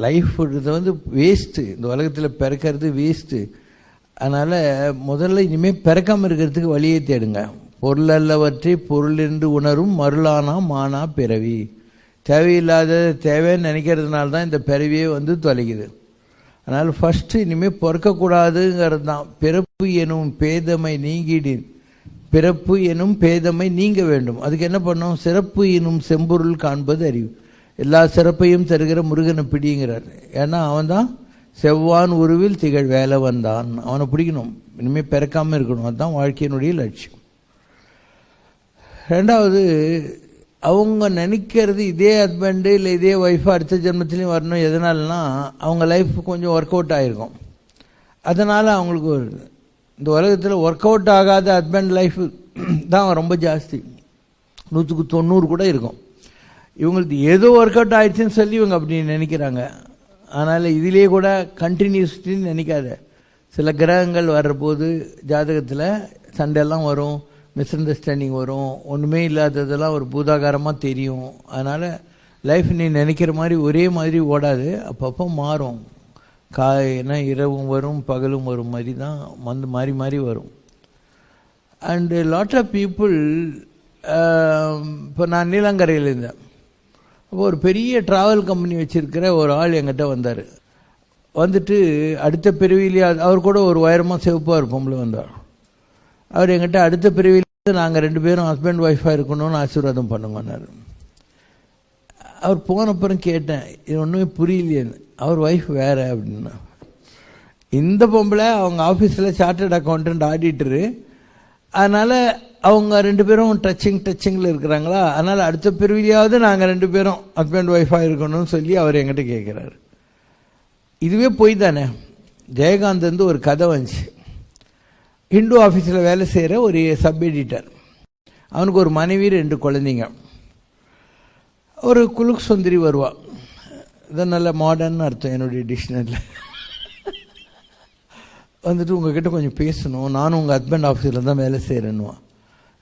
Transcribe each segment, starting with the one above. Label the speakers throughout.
Speaker 1: Life வந்து waste, இந்த உலகத்தில் பிறக்கிறது வேஸ்ட்டு. அதனால் முதல்ல இனிமேல் பிறக்காமல் இருக்கிறதுக்கு வழியே தேடுங்க. பொருளல்லவற்றை பொருள் என்று உணரும் மருளானா மானா பிறவி. தேவையில்லாத தேவைன்னு நினைக்கிறதுனால தான் இந்த பிறவியே வந்து தொலைக்குது. அதனால் ஃபஸ்ட்டு இனிமேல் பிறக்கக்கூடாதுங்கிறது தான். பிறப்பு எனும் பேதமை நீங்கிடின், பிறப்பு எனும் பேதமை நீங்க வேண்டும். அதுக்கு என்ன பண்ணணும்? சிறப்பு எனும் செம்பொருள் காண்பது அறிவு. எல்லா சிறப்பையும் தருகிற முருகனை பிடிங்கிறார். ஏன்னா அவன் தான் செவ்வான் உருவில் திகழ் வேலவன் தான். அவனை பிடிக்கணும், இனிமேல் பிறக்காமல் இருக்கணும். அதுதான் வாழ்க்கையினுடைய லட்சியம். ரெண்டாவது, அவங்க நினைக்கிறது இதே ஹஸ்பண்டு இல்லை இதே ஒய்ஃபு அடுத்த ஜென்மத்திலையும் வரணும். எதனாலனா அவங்க லைஃப் கொஞ்சம் ஒர்க் அவுட் ஆகிருக்கும். அதனால் அவங்களுக்கு ஒரு இந்த உலகத்தில் ஒர்க் அவுட் ஆகாத ஹஸ்பண்ட் லைஃப் தான் ரொம்ப ஜாஸ்தி, 100க்கு 90 கூட இருக்கும். இவங்களுக்கு ஏதோ ஒர்க் அவுட் ஆகிடுச்சின்னு சொல்லி இவங்க அப்படி நினைக்கிறாங்க. அதனால் இதிலே கூட கண்டினியூஸ்டின்னு நினைக்காத. சில கிரகங்கள் வர்றபோது ஜாதகத்தில் சண்டையெல்லாம் வரும், மிஸ் அண்டர்ஸ்டாண்டிங் வரும், ஒன்றுமே இல்லாததெல்லாம் ஒரு பூதாகாரமாக தெரியும். அதனால் லைஃப் நீ நினைக்கிற மாதிரி ஒரே மாதிரி ஓடாது, அப்பப்போ மாறும். காய்னா இரவும் வரும் பகலும் வரும் மாதிரி தான் வந்து மாறி மாறி வரும். அண்டு லாட் ஆஃப் பீப்புள், இப்போ நான் நீலாங்கரையில் இருந்தேன். அப்போ ஒரு பெரிய ட்ராவல் கம்பெனி வச்சுருக்கிற ஒரு ஆள் என்கிட்ட வந்தார். வந்துட்டு அடுத்த பிறவிலேயே அவர் கூட ஒரு உயரமாக சிவப்பாக இருப்போம்ல வந்தார். அவர் என்கிட்ட அடுத்த பிரிவில் நாங்கள் 2 பேரும் ஹஸ்பண்ட் ஒய்ஃபாக இருக்கணும்னு ஆசீர்வாதம் பண்ணுங்கன்னாரு. அவர் போனப்புறம் கேட்டேன், இது ஒன்றுமே புரியலையேன்னு. அவர் ஒய்ஃப் வேறு அப்படின்னா. இந்த பொம்பளை அவங்க ஆஃபீஸில் சார்ட்டர்ட் அக்கௌண்டன்ட் ஆடிட்டரு. அதனால் அவங்க 2 பேரும் டச்சிங்கில் இருக்கிறாங்களா, அதனால் அடுத்த பிரிவிலையாவது நாங்கள் 2 பேரும் ஹஸ்பண்ட் ஒய்ஃபாக இருக்கணும்னு சொல்லி அவர் என்கிட்ட கேட்குறாரு. இதுவே போய் தானே. ஜெயகாந்த் வந்து ஒரு கதை வந்துச்சு. ஹிந்து ஆஃபீஸில் வேலை செய்கிற ஒரு சப் எடிட்டர். அவனுக்கு ஒரு மனைவி 2 குழந்தைங்க. ஒரு குலுக் சுந்தரி வருவாள். இதான் நல்ல மாடர்ன் அர்த்தம் என்னுடைய டிக்ஷனரியில். வந்துட்டு உங்ககிட்ட கொஞ்சம் பேசணும், நானும் உங்கள் ஹஸ்பண்ட் ஆஃபீஸில் தான் வேலை செய்கிறேன்னுவான்.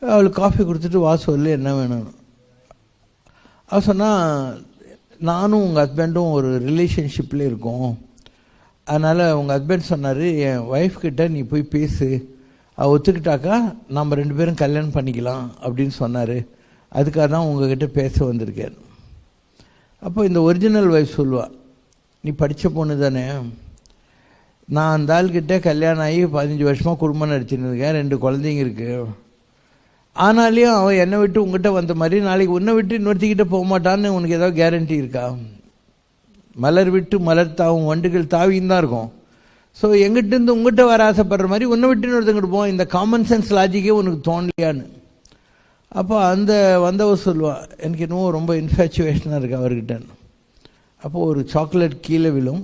Speaker 1: அவளுக்கு காஃபி கொடுத்துட்டு வாசல்ல என்ன வேணும். அவள் சொன்னால், நானும் உங்கள் ஹஸ்பண்டும் ஒரு ரிலேஷன்ஷிப்பில் இருக்கோம். அதனால் உங்கள் ஹஸ்பண்ட் சொன்னார், என் ஒய்ஃப்கிட்ட நீ போய் பேசு, அவள் ஒத்துக்கிட்டாக்கா நம்ம 2 பேரும் கல்யாணம் பண்ணிக்கலாம் அப்படின்னு சொன்னார். அதுக்காக தான் உங்ககிட்ட பேச வந்திருக்கேன். அப்போ இந்த ஒரிஜினல் ஒய்ஃப் சொல்லுவாள், நீ படித்த பொண்ணு தானே, நான் அந்த ஆள்கிட்ட கல்யாணம் ஆகி 15 வருஷமாக குடும்பம் நடத்தின்னு 2 குழந்தைங்க இருக்குது. ஆனாலையும் அவன் என்னை விட்டு உங்ககிட்ட வந்த மாதிரி நாளைக்கு உன்னை விட்டு இன்னொருத்திக்கிட்ட போக மாட்டான்னு உனக்கு ஏதாவது கேரண்டி இருக்கா? மலர் விட்டு மலர் தாவும் வண்டுகள் தாவின்னு தான் இருக்கும். ஸோ எங்கிட்டேருந்து உங்கள்கிட்ட வர ஆசைப்படுற மாதிரி உன்னை விட்டு இன்னொருத்தங்கிட்ட போவோம். இந்த காமன் சென்ஸ் லாஜிக்கே உனக்கு தோணலையான்னு. அப்போ அந்த வந்தவ சொல்லுவாள், எனக்கு என்னவோ ரொம்ப இன்ஃபேச்சுவேஷனாக இருக்குது அவர்கிட்ட. அப்போது ஒரு சாக்லேட் கீழே விழும்.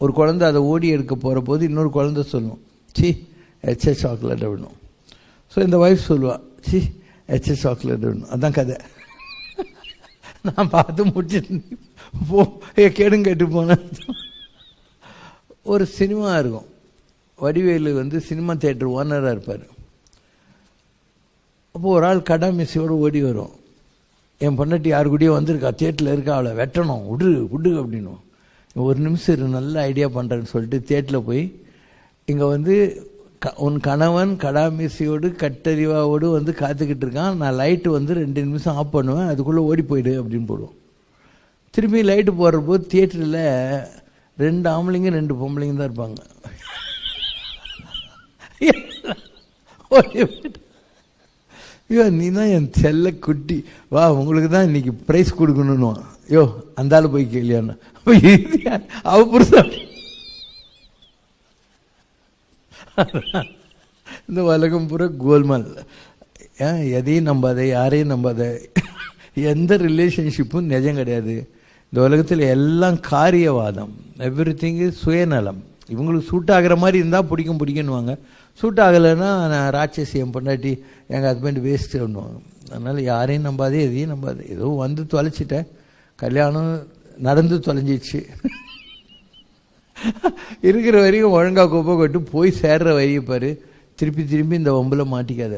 Speaker 1: ஒரு குழந்தை அதை ஓடி எடுக்க போகிற போது இன்னொரு குழந்தை சொல்லும், சி எச்ச சாக்லேட் விடணும். ஸோ இந்த ஒய்ஃப் சொல்லுவாள், சி எச்ச சாக்லேட் விடணும். அதுதான் கதை. நான் பார்த்து முடிச்சுட்டு போ கேடும் கேட்டு போனேன். ஒரு சினிமா இருக்கும். வடிவேலு வந்து சினிமா தியேட்டர் ஓனராக இருப்பார். அப்போது ஒரு ஆள் கடா மிஸ்ஸியோடு ஓடி வரும். என் பொண்டாட்டி யாரு கூடயோ வந்திருக்கா, தியேட்டரில் இருக்கா, அவளை வெட்டணும், விடு அப்படின்னும். ஒரு நிமிஷம் இரு, நல்ல ஐடியா பண்ணுறேன்னு சொல்லிட்டு தியேட்டரில் போய், இங்கே வந்து உன் கணவன் கடாமிசியோடு கட்டறிவாவோடு வந்து காத்துக்கிட்டு இருக்கான், நான் லைட்டு வந்து 2 நிமிஷம் ஆஃப் பண்ணுவேன், அதுக்குள்ளே ஓடி போயிடு அப்படின்னு போடுவோம். திரும்பி லைட்டு போடுற போது தியேட்டரில் 2 ஆம்பளைங்க 2 பொம்பளைங்க தான் இருப்பாங்க. ஐயோ நீ தான் என் செல்ல குட்டி, வா உங்களுக்கு தான் இன்னைக்கு ப்ரைஸ் கொடுக்கணும்னு. ஐயோ அந்த ஆள் போய் கேள்வியான்னு அவ புருஷா. இந்த உலகம் பூரா கோல்மால். எதையும் நம்பாத, யாரையும் நம்பாத. எந்த ரிலேஷன்ஷிப்பும் நிஜம் கிடையாது. இந்த உலகத்தில் எல்லாம் காரியவாதம். எவ்ரி திங் இஸ் சுயநலம். இவங்களுக்கு சூட் ஆகிற மாதிரி இருந்தால் பிடிக்குன்னுவாங்க. சூட் ஆகலைன்னா நான் ராட்சசியம் பொண்டாட்டி எங்கள் ஹஸ்பண்ட் வேஸ்ட்டு பண்ணுவாங்க. அதனால் யாரையும் நம்பாதே, எதையும் நம்பாதே. ஏதோ வந்து தொலைச்சிட்டேன், கல்யாணம் நடந்து தொலைஞ்சிச்சு. இருக்கிற வரைக்கும் ஒழுங்காக குப்பை கொட்டு போய் சேர்ற வரையை பாரு. திருப்பி இந்த வம்பில் மாட்டிக்காத.